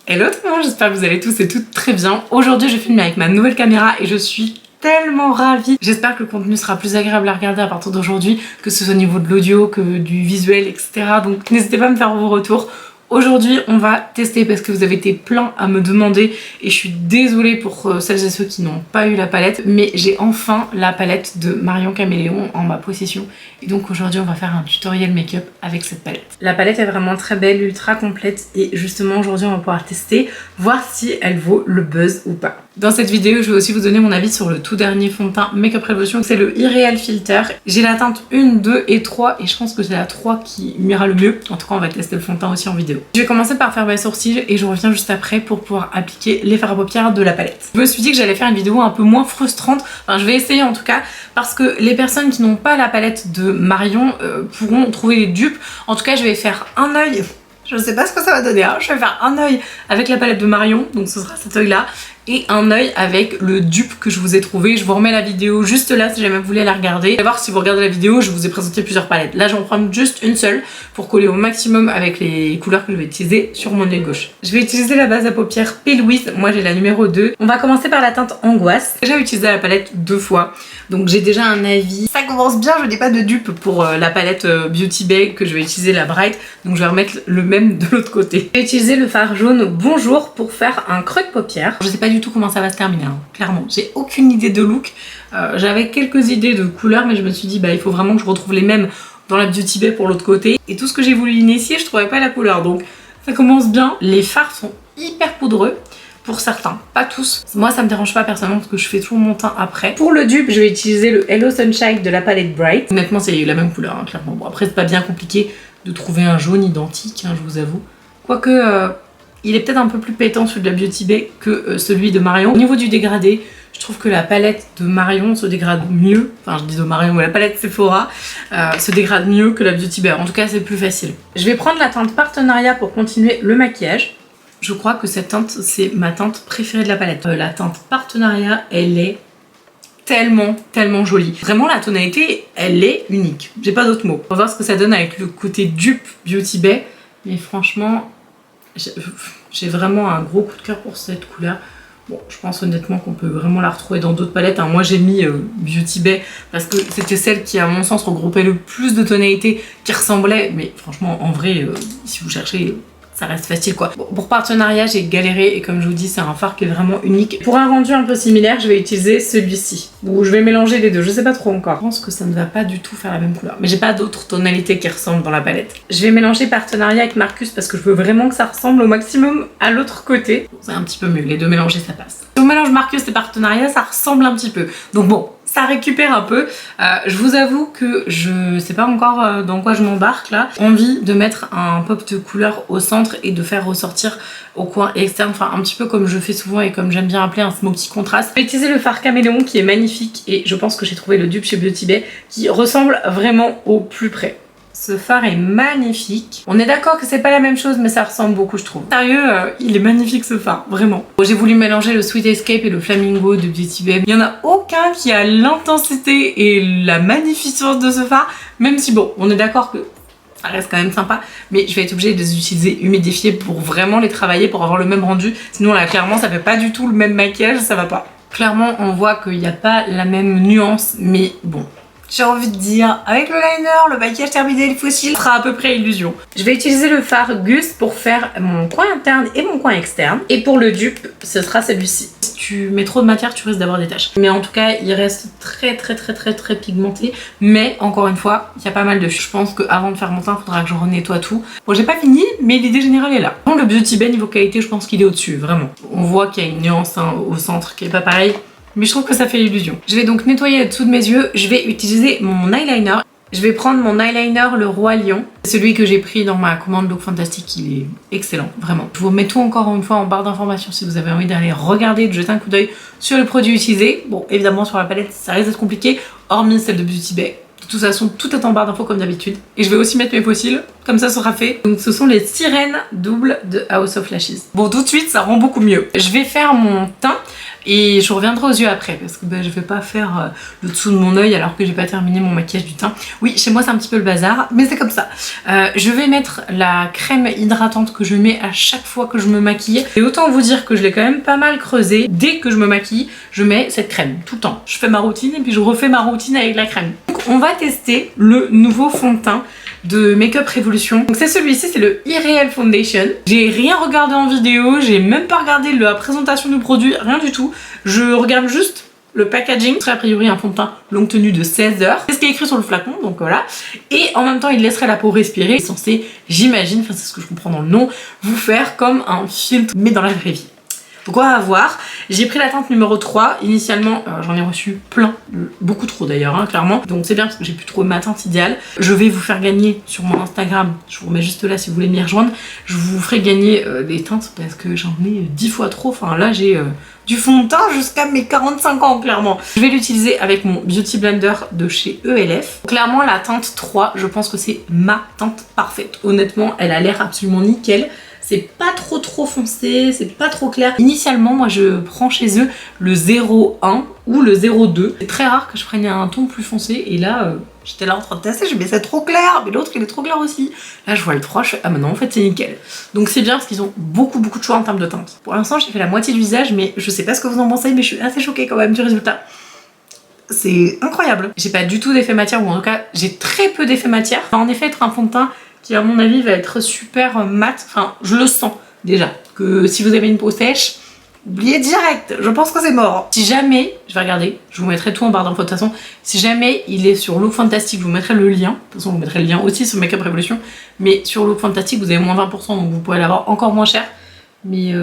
Hello tout le monde, j'espère que vous allez tous et toutes très bien. Aujourd'hui je filme avec ma nouvelle caméra et je suis tellement ravie. J'espère que le contenu sera plus agréable à regarder à partir d'aujourd'hui, que ce soit au niveau de l'audio, que du visuel, etc. Donc n'hésitez pas à me faire vos retours. Aujourd'hui on va tester parce que vous avez été plein à me demander et je suis désolée pour celles et ceux qui n'ont pas eu la palette, mais j'ai enfin la palette de Marion Caméléon en ma possession et donc aujourd'hui on va faire un tutoriel make-up avec cette palette. La palette est vraiment très belle, ultra complète et justement aujourd'hui on va pouvoir tester, voir si elle vaut le buzz ou pas. Dans cette vidéo je vais aussi vous donner mon avis sur le tout dernier fond de teint Makeup Revolution, c'est le Irreal Filter. J'ai la teinte 1, 2 et 3 et je pense que c'est la 3 qui m'ira le mieux. En tout cas on va tester le fond de teint aussi en vidéo. Je vais commencer par faire mes sourcils et je reviens juste après pour pouvoir appliquer les fards à paupières de la palette. Je me suis dit que j'allais faire une vidéo un peu moins frustrante, enfin je vais essayer en tout cas, parce que les personnes qui n'ont pas la palette de Marion pourront trouver les dupes. En tout cas je vais faire un œil, je sais pas ce que ça va donner, hein. Je vais faire un œil avec la palette de Marion, donc ce sera cet œil là, et un œil avec le dupe que je vous ai trouvé. Je vous remets la vidéo juste là si jamais vous voulez la regarder. Allez voir si vous regardez la vidéo, je vous ai présenté plusieurs palettes. Là je vais en prendre juste une seule pour coller au maximum avec les couleurs que je vais utiliser sur mon œil gauche. Je vais utiliser la base à paupières P. Louise, moi j'ai la numéro 2. On va commencer par la teinte Angoisse. J'ai déjà utilisé la palette 2 fois, donc j'ai déjà un avis. Ça commence bien, je n'ai pas de dupe pour la palette Beauty Bay que je vais utiliser, la Bright, donc je vais remettre le même de l'autre côté. Je vais utiliser le fard jaune Bonjour pour faire un creux de paupière. Je sais pas du tout comment ça va se terminer, hein. Clairement j'ai aucune idée de look. J'avais quelques idées de couleurs mais je me suis dit bah il faut vraiment que je retrouve les mêmes dans la Beauty Bay pour l'autre côté, et tout ce que j'ai voulu initier je trouvais pas la couleur, donc ça commence bien. Les fards sont hyper poudreux pour certains, pas tous. Moi ça me dérange pas personnellement parce que je fais toujours mon teint après. Pour le dupe je vais utiliser le Hello Sunshine de la palette Bright. Honnêtement c'est la même couleur, hein, clairement. Bon après c'est pas bien compliqué de trouver un jaune identique, hein, je vous avoue. Quoique il est peut-être un peu plus pétant celui de la Beauty Bay que celui de Marion. Au niveau du dégradé, je trouve que la palette de Marion se dégrade mieux. Enfin je dis de Marion, mais la palette Sephora se dégrade mieux que la Beauty Bay. En tout cas c'est plus facile. Je vais prendre la teinte Partenariat pour continuer le maquillage. Je crois que cette teinte c'est ma teinte préférée de la palette. La teinte Partenariat, elle est tellement jolie. Vraiment la tonalité elle est unique. J'ai pas d'autres mots. On va voir ce que ça donne avec le côté dupe Beauty Bay. Mais franchement j'ai vraiment un gros coup de cœur pour cette couleur. Bon, je pense honnêtement qu'on peut vraiment la retrouver dans d'autres palettes, hein. Moi j'ai mis Beauty Bay parce que c'était celle qui à mon sens regroupait le plus de tonalités qui ressemblaient, mais franchement en vrai si vous cherchez ça reste facile quoi. Bon, pour Partenariat j'ai galéré et comme je vous dis c'est un fard qui est vraiment unique. Pour un rendu un peu similaire je vais utiliser celui-ci, où je vais mélanger les deux, je sais pas trop encore. Je pense que ça ne va pas du tout faire la même couleur, mais j'ai pas d'autres tonalités qui ressemblent dans la palette. Je vais mélanger Partenariat avec Marcus parce que je veux vraiment que ça ressemble au maximum à l'autre côté. Bon, c'est un petit peu mieux, les deux mélangés ça passe. Si on mélange Marcus et Partenariat ça ressemble un petit peu, donc bon ça récupère un peu. Je vous avoue que je sais pas encore dans quoi je m'embarque là. Envie de mettre un pop de couleur au centre et de faire ressortir au coin externe, enfin un petit peu comme je fais souvent et comme j'aime bien appeler un smoky contraste. Je vais utiliser le fard Caméléon qui est magnifique et je pense que j'ai trouvé le dupe chez Beauty Bay qui ressemble vraiment au plus près. Ce fard est magnifique. On est d'accord que c'est pas la même chose mais ça ressemble beaucoup je trouve. Sérieux, il est magnifique ce fard, vraiment. Bon, j'ai voulu mélanger le Sweet Escape et le Flamingo de Beauty Bay. Il y en a aucun qui a l'intensité et la magnificence de ce fard, même si bon, on est d'accord que ça reste quand même sympa, mais je vais être obligée de les utiliser humidifiés pour vraiment les travailler, pour avoir le même rendu. Sinon là clairement ça fait pas du tout le même maquillage, ça va pas. Clairement on voit qu'il n'y a pas la même nuance, mais bon. J'ai envie de dire, avec le liner, le maquillage terminé, le fossile fera à peu près illusion. Je vais utiliser le fard Gus pour faire mon coin interne et mon coin externe. Et pour le dupe, ce sera celui-ci. Si tu mets trop de matière, tu risques d'avoir des taches. Mais en tout cas, il reste très pigmenté. Mais encore une fois, il y a pas mal de choses. Je pense qu'avant de faire mon teint, il faudra que je renettoie tout. Bon, j'ai pas fini, mais l'idée générale est là. Bon, le Beauty Bay niveau qualité, je pense qu'il est au-dessus, vraiment. On voit qu'il y a une nuance hein, au centre qui est pas pareille. Mais je trouve que ça fait illusion. Je vais donc nettoyer dessous de mes yeux. Je vais utiliser mon eyeliner. Je vais prendre mon eyeliner le Roi Lion. Celui que j'ai pris dans ma commande Look Fantastic, il est excellent, vraiment. Je vous mets tout encore une fois en barre d'informations si vous avez envie d'aller regarder, de jeter un coup d'œil sur le produit utilisé. Bon, évidemment sur la palette, ça risque d'être compliqué, hormis celle de Beauty Bay. De toute toute façon, tout est en barre d'infos comme d'habitude. Et je vais aussi mettre mes fossiles, comme ça sera fait. Donc ce sont les sirènes doubles de House of Lashes. Bon, tout de suite, ça rend beaucoup mieux. Je vais faire mon teint et je reviendrai aux yeux après parce que je vais pas faire le dessous de mon œil alors que j'ai pas terminé mon maquillage du teint. Oui, chez moi c'est un petit peu le bazar, mais c'est comme ça. Je vais mettre la crème hydratante que je mets à chaque fois que je me maquille. Et autant vous dire que je l'ai quand même pas mal creusé. Dès que je me maquille, je mets cette crème tout le temps. Je fais ma routine et puis je refais ma routine avec la crème. Donc on va tester le nouveau fond de teint de Make Up Revolution. Donc c'est celui-ci, c'est le Irreal Foundation. J'ai rien regardé en vidéo, j'ai même pas regardé la présentation du produit, rien du tout. Je regarde juste le packaging. C'est a priori un fond de teint longue tenue de 16 heures. C'est ce qui est écrit sur le flacon, donc voilà. Et en même temps, il laisserait la peau respirer. Il est censé, j'imagine, enfin c'est ce que je comprends dans le nom, vous faire comme un filtre, mais dans la vraie vie. Donc on va voir. J'ai pris la teinte numéro 3. Initialement, j'en ai reçu plein. Beaucoup trop d'ailleurs, hein, clairement. Donc c'est bien parce que j'ai plus trop ma teinte idéale. Je vais vous faire gagner sur mon Instagram. Je vous remets juste là si vous voulez m'y rejoindre. Je vous ferai gagner des teintes parce que j'en ai 10 fois trop. Enfin là, j'ai du fond de teint jusqu'à mes 45 ans, clairement. Je vais l'utiliser avec mon Beauty Blender de chez ELF. Clairement, la teinte 3, je pense que c'est ma teinte parfaite. Honnêtement, elle a l'air absolument nickel. C'est pas trop foncé, c'est pas trop clair. Initialement, moi je prends chez eux le 01 ou le 02. C'est très rare que je prenne un ton plus foncé et là, j'étais là en train de tester, je me dis c'est trop clair, mais l'autre il est trop clair aussi. Là je vois le 3, je fais ah maintenant en fait c'est nickel. Donc c'est bien parce qu'ils ont beaucoup de choix en termes de teinte. Pour l'instant j'ai fait la moitié du visage, mais je sais pas ce que vous en pensez, mais je suis assez choquée quand même du résultat. C'est incroyable. J'ai pas du tout d'effet matière, ou en tout cas j'ai très peu d'effet matière. Ça va en effet être un fond de teint qui à mon avis va être super mat, enfin je le sens déjà, que si vous avez une peau sèche, oubliez direct, je pense que c'est mort. Si jamais, je vais regarder, je vous mettrai tout en barre d'infos de toute façon, si jamais il est sur Look Fantastic, je vous mettrai le lien, de toute façon je vous mettrai le lien aussi sur Make Up Revolution, mais sur Look Fantastic vous avez moins 20%, donc vous pourrez l'avoir encore moins cher, mais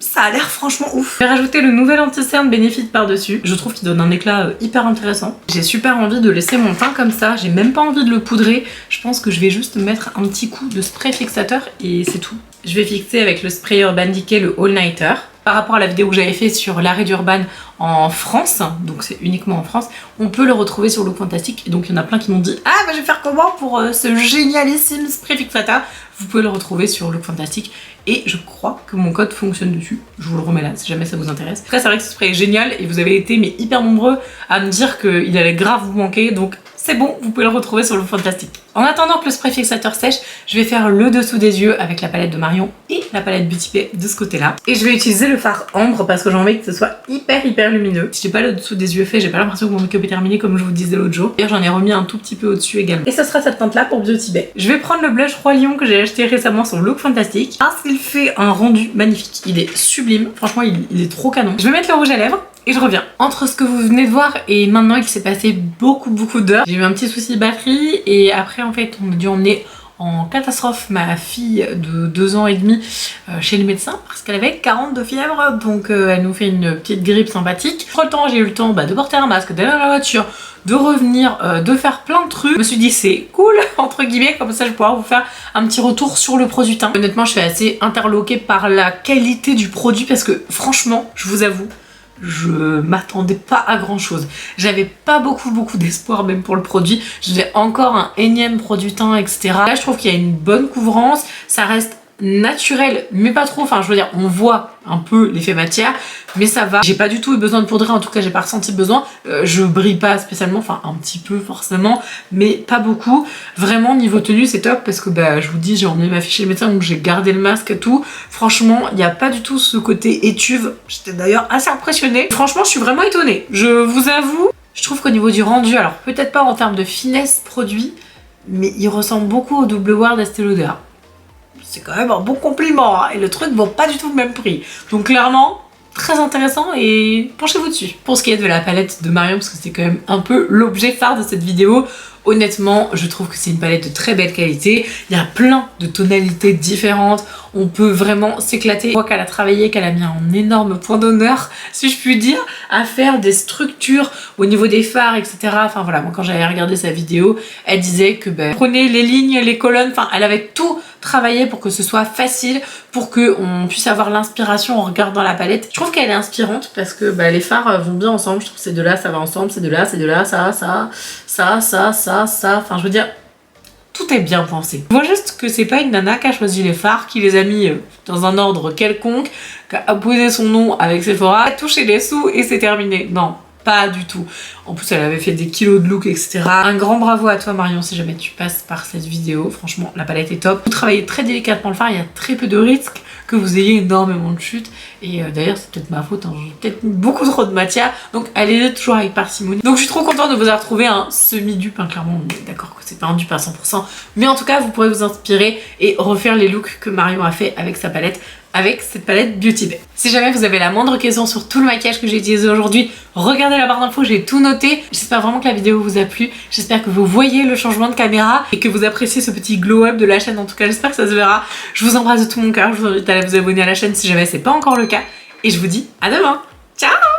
ça a l'air franchement ouf. Je vais rajouter le nouvel anti-cerne Benefit par-dessus. Je trouve qu'il donne un éclat hyper intéressant. J'ai super envie de laisser mon teint comme ça. J'ai même pas envie de le poudrer. Je pense que je vais juste mettre un petit coup de spray fixateur et c'est tout. Je vais fixer avec le spray Urban Decay le All Nighter. Par rapport à la vidéo que j'avais fait sur l'arrêt d'Urban en France, donc c'est uniquement en France, on peut le retrouver sur Look Fantastic. Et donc il y en a plein qui m'ont dit ah bah je vais faire comment pour ce génialissime spray fixateur. Vous pouvez le retrouver sur Look Fantastic et je crois que mon code fonctionne dessus. Je vous le remets là si jamais ça vous intéresse. Après c'est vrai que ce spray est génial et vous avez été mais hyper nombreux à me dire qu'il allait grave vous manquer, donc c'est bon, vous pouvez le retrouver sur Look Fantastic. En attendant que le spray fixateur sèche, je vais faire le dessous des yeux avec la palette de Marion et la palette Beauty Bay de ce côté-là. Et je vais utiliser le fard ambre parce que j'ai envie que ce soit hyper lumineux. Si j'ai pas le dessous des yeux fait, j'ai pas l'impression que mon make-up est terminé comme je vous disais l'autre jour. D'ailleurs j'en ai remis un tout petit peu au-dessus également. Et ce sera cette teinte-là pour Beauty Bay. Je vais prendre le blush Roi Lion que j'ai acheté récemment sur Look Fantastic parce qu'il fait un rendu magnifique. Il est sublime, franchement il est trop canon. Je vais mettre le rouge à lèvres. Et je reviens. Entre ce que vous venez de voir et maintenant il s'est passé beaucoup d'heures. J'ai eu un petit souci de batterie et après en fait on a dû emmener en catastrophe ma fille de 2 ans et demi chez le médecin parce qu'elle avait 40 de fièvre, donc elle nous fait une petite grippe sympathique. Entre temps j'ai eu le temps de porter un masque, d'aller dans la voiture, de revenir, de faire plein de trucs. Je me suis dit c'est cool entre guillemets, comme ça je vais pouvoir vous faire un petit retour sur le produit teint. Honnêtement je suis assez interloquée par la qualité du produit parce que franchement je vous avoue je m'attendais pas à grand chose. J'avais pas beaucoup d'espoir même pour le produit. J'ai encore un énième produit teint, etc. Là je trouve qu'il y a une bonne couvrance, ça reste naturel mais pas trop, enfin je veux dire on voit un peu l'effet matière mais ça va. J'ai pas du tout eu besoin de poudrer, en tout cas j'ai pas ressenti besoin. Je brille pas spécialement, enfin un petit peu forcément mais pas beaucoup. Vraiment niveau tenue c'est top parce que bah je vous dis j'ai emmené ma fille chez le médecin donc j'ai gardé le masque et tout. Franchement il n'y a pas du tout ce côté étuve. J'étais d'ailleurs assez impressionnée. Franchement je suis vraiment étonnée. Je vous avoue, je trouve qu'au niveau du rendu, alors peut-être pas en termes de finesse produit mais il ressemble beaucoup au Double Wear d'Estée Lauder. C'est quand même un bon compliment hein, et le truc vaut pas du tout le même prix. Donc clairement, très intéressant et penchez-vous dessus. Pour ce qui est de la palette de Marion, parce que c'est quand même un peu l'objet phare de cette vidéo, honnêtement, je trouve que c'est une palette de très belle qualité. Il y a plein de tonalités différentes. On peut vraiment s'éclater. Je vois qu'elle a travaillé, qu'elle a mis un énorme point d'honneur, si je puis dire, à faire des structures au niveau des fards, etc. Enfin voilà, moi quand j'avais regardé sa vidéo, elle disait que prenez les lignes, les colonnes, enfin elle avait tout travaillé pour que ce soit facile, pour qu'on puisse avoir l'inspiration en regardant la palette. Je trouve qu'elle est inspirante parce que bah, les fards vont bien ensemble. Je trouve que ces deux-là, ça va ensemble, ces deux-là, ça, enfin je veux dire, tout est bien pensé. Je vois juste que c'est pas une nana qui a choisi les fards, qui les a mis dans un ordre quelconque, qui a posé son nom avec Sephora, a touché les sous et c'est terminé. Non, pas du tout. En plus, elle avait fait des kilos de look, etc. Un grand bravo à toi, Marion, si jamais tu passes par cette vidéo. Franchement, la palette est top. Vous travaillez très délicatement le fard, il y a très peu de risques que vous ayez énormément de chutes. Et d'ailleurs, c'est peut-être ma faute, hein. J'ai peut-être mis beaucoup trop de matière. Donc, allez-y toujours avec parcimonie. Donc, je suis trop contente de vous avoir trouvé un semi-dupe. Hein. Clairement, on est d'accord que c'est pas un dupe à 100%. Mais en tout cas, vous pourrez vous inspirer et refaire les looks que Marion a fait avec sa palette, avec cette palette Beauty Bay. Si jamais vous avez la moindre question sur tout le maquillage que j'ai utilisé aujourd'hui, regardez la barre d'infos, j'ai tout noté. J'espère vraiment que la vidéo vous a plu. J'espère que vous voyez le changement de caméra et que vous appréciez ce petit glow-up de la chaîne. En tout cas, j'espère que ça se verra. Je vous embrasse de tout mon cœur. Je vous invite à vous abonner à la chaîne si jamais c'est pas encore le cas. Et je vous dis à demain. Ciao!